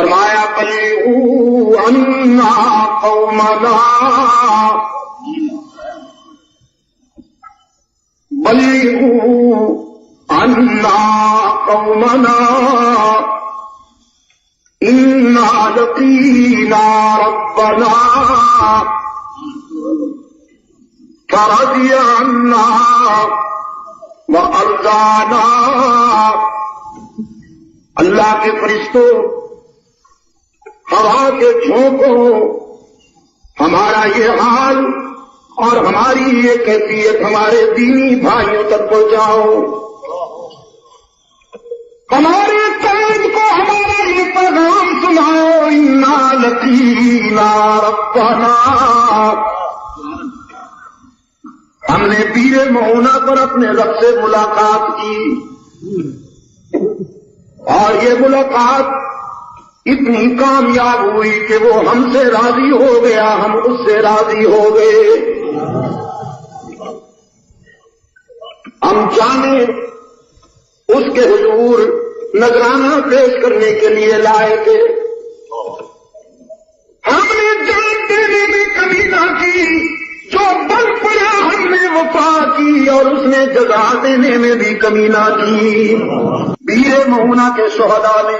فرمایا بلغوا عنا قومنا، بلغوا عنا قومنا انا لقینا ربنا فرضی عنا وارضانا۔ اللہ کے فرشتوں، ہوا کے جھونکوں، ہمارا یہ حال اور ہماری یہ کیفیت ہمارے دینی بھائیوں تک پہنچاؤ، ہمارے قائد کو ہمارا یہ پیغام سناؤ، انا لقینا ربنا۔ ہم نے پیر مونا پر اپنے رب سے ملاقات کی، اور یہ ملاقات اتنی کامیاب ہوئی کہ وہ ہم سے راضی ہو گیا، ہم اس سے راضی ہو گئے۔ ہم جانے اس کے حضور نذرانہ پیش کرنے کے لیے لائے تھے، ہم نے جان دینے میں کمی نہ کی، جو بل پڑا ہم نے وفا کی، اور اس نے جزا دینے میں بھی کمی نہ کی۔ پیر مونا کے شہداء نے